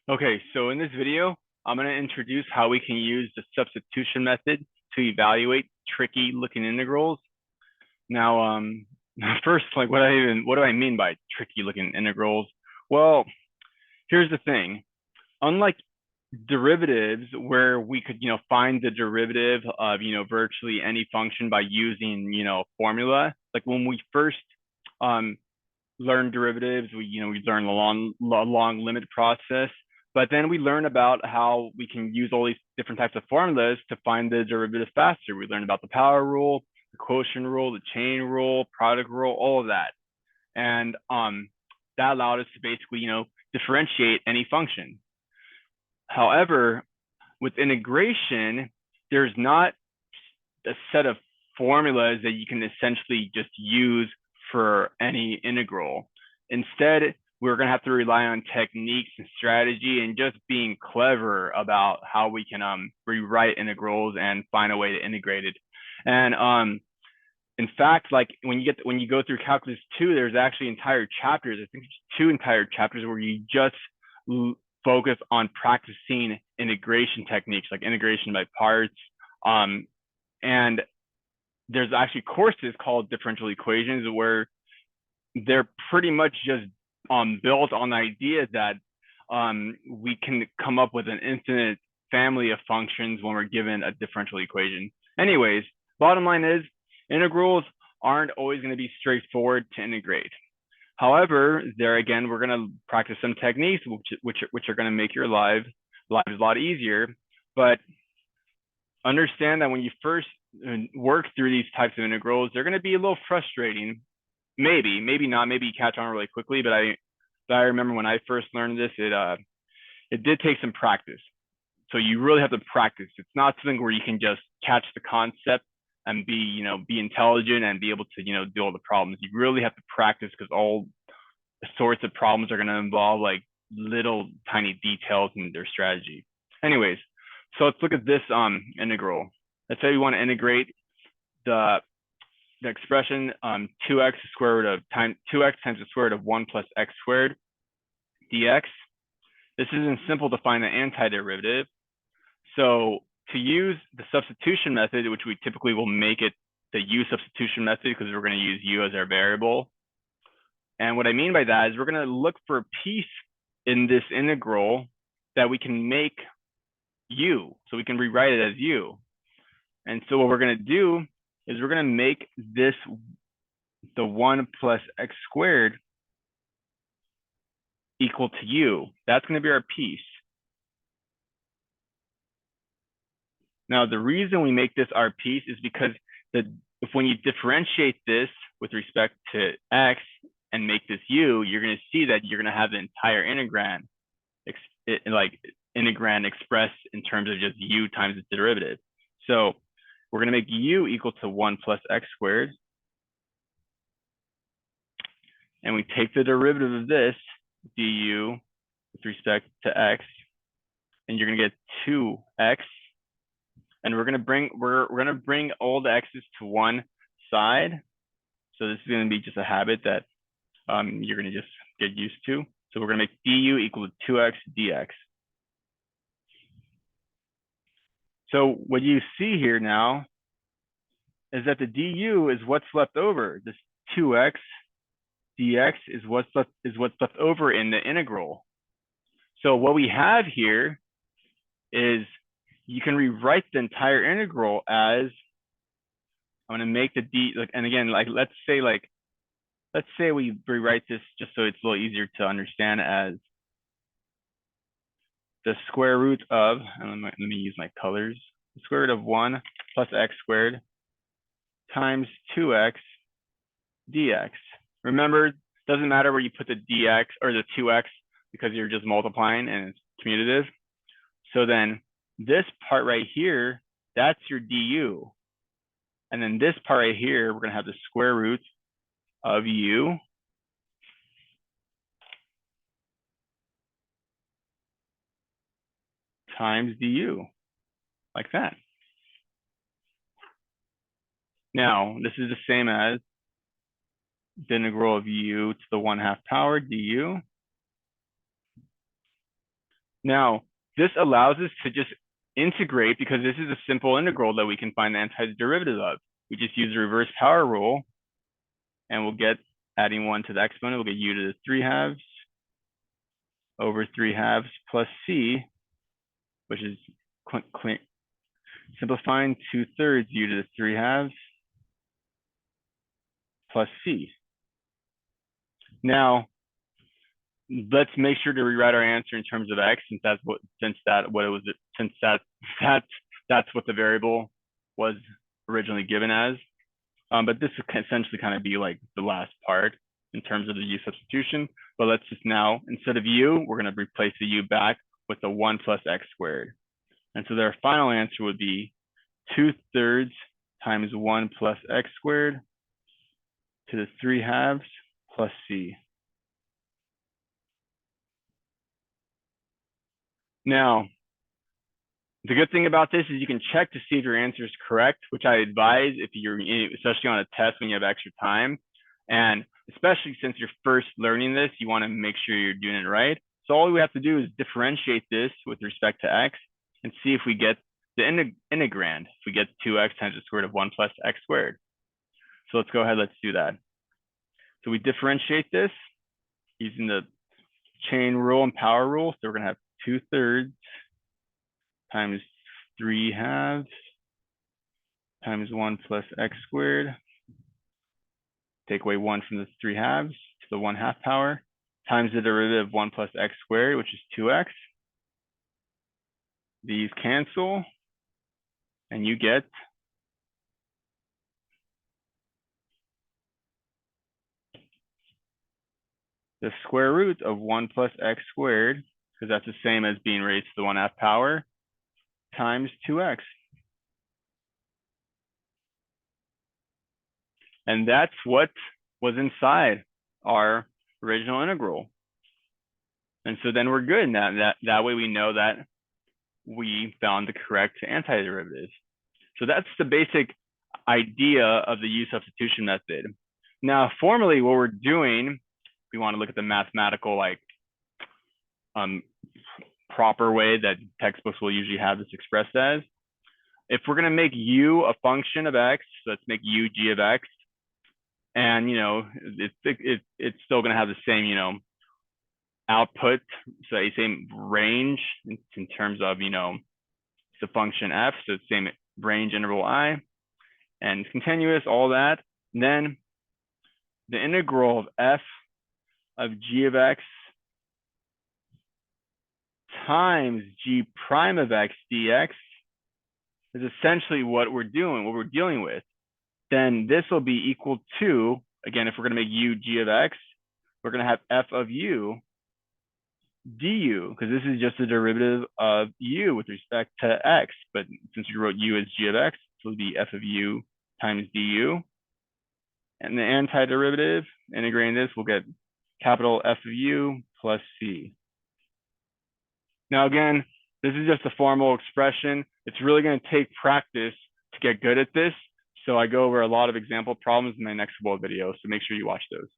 Okay, so in this video, I'm going to introduce how we can use the substitution method to evaluate tricky looking integrals. Now, first, like what do I mean by tricky looking integrals? Well, here's the thing. Unlike derivatives where we could, find the derivative of, virtually any function by using, formula, like when we first um, learn derivatives. We learn the long limit process, but then we learn about how we can use all these different types of formulas to find the derivative faster. We learn about the power rule, the quotient rule, the chain rule, product rule, all of that, and that allowed us to basically differentiate any function. However, with integration, there's not a set of formulas that you can essentially just use for any integral. Instead, we're going to have to rely on techniques and strategy and just being clever about how we can rewrite integrals and find a way to integrate it. And in fact, like when you go through calculus 2, there's actually entire chapters. I think there's 2 entire chapters where you just focus on practicing integration techniques, like integration by parts. And there's actually courses called differential equations where they're pretty much just built on the idea that we can come up with an infinite family of functions when we're given a differential equation. Anyways, bottom line is integrals aren't always going to be straightforward to integrate. However, there again, we're going to practice some techniques which are going to make your lives a lot easier. But understand that when you first work through these types of integrals, they're going to be a little frustrating. Maybe not. Maybe you catch on really quickly. But I remember when I first learned this, it did take some practice. So you really have to practice. It's not something where you can just catch the concept and be intelligent and be able to do all the problems. You really have to practice because all sorts of problems are going to involve like little tiny details in their strategy. Anyways, so let's look at this integral. Let's say we want to integrate the expression 2x square root of 2x times the square root of 1 plus x squared dx. This isn't simple to find the antiderivative. So to use the substitution method, which we typically will make it the U substitution method because we're going to use U as our variable. And what I mean by that is we're going to look for a piece in this integral that we can make U. So we can rewrite it as U. And so what we're going to do is we're going to make this the 1 plus x squared equal to U. That's going to be our piece. Now, the reason we make this our piece is because when you differentiate this with respect to x and make this U, you're going to see that you're going to have the entire integrand, integrand expressed in terms of just U times its derivative. So we're going to make U equal to 1 plus x squared. And we take the derivative of this, du, with respect to x, and you're going to get 2x. And we're going to bring all the x's to one side. So this is going to be just a habit that you're going to just get used to. So we're going to make du equal to 2x dx. So what you see here now is that the du is what's left over. This 2x dx is what's left over in the integral. So what we have here is you can rewrite the entire integral as, I'm going to make the d, and again, let's say we rewrite this just so it's a little easier to understand as the square root of, and let me use my colors, the square root of 1 plus x squared times 2x dx. Remember, it doesn't matter where you put the dx or the 2x because you're just multiplying and it's commutative. So then this part right here, that's your du. And then this part right here, we're going to have the square root of u times du, like that. Now, this is the same as the integral of u to the 1/2 power du Now, this allows us to just integrate, because this is a simple integral that we can find the antiderivative of. We just use the reverse power rule, and we'll get, adding 1 to the exponent, we'll get u to the 3/2 over 3/2 plus c, which is simplifying 2/3 u to the 3/2 plus c. Now, let's make sure to rewrite our answer in terms of x, since that's what the variable was originally given as. But this would essentially kind of be like the last part in terms of the u substitution. But let's just now, instead of u, we're going to replace the u back with the 1 plus x squared. And so their final answer would be 2/3 times 1 plus x squared to the 3/2 plus c. Now, the good thing about this is you can check to see if your answer is correct, which I advise if you're, especially on a test when you have extra time. And especially since you're first learning this, you want to make sure you're doing it right. So all we have to do is differentiate this with respect to x and see if we get the integrand, if we get 2x times the square root of 1 plus x squared. So let's go ahead, let's do that. So we differentiate this using the chain rule and power rule. So we're going to have 2/3 times 3/2 times 1 plus x squared. Take away 1 from the 3/2 to the 1/2 power times the derivative of 1 plus x squared, which is 2x. These cancel, and you get the square root of 1 plus x squared, because that's the same as being raised to the 1/2 power, times 2x. And that's what was inside our original integral. And so then we're good. That way we know that we found the correct antiderivative. So that's the basic idea of the U substitution method. Now, formally, what we're doing, we want to look at the mathematical, proper way that textbooks will usually have this expressed as. If we're going to make u a function of x, so let's make u g of x, and it's still going to have the same output, so the same range in terms of it's a function f, so it's the same range interval I, and it's continuous, all that. And then the integral of f of g of x times g prime of x dx is essentially what we're dealing with. Then this will be equal to, again, if we're going to make u g of x, we're going to have f of u du, because this is just the derivative of u with respect to x. But since we wrote u as g of x, it will be f of u times du. And the antiderivative, integrating this, we'll get capital F of u plus c. Now, again, this is just a formal expression. It's really going to take practice to get good at this. So I go over a lot of example problems in my next couple of videos. So make sure you watch those.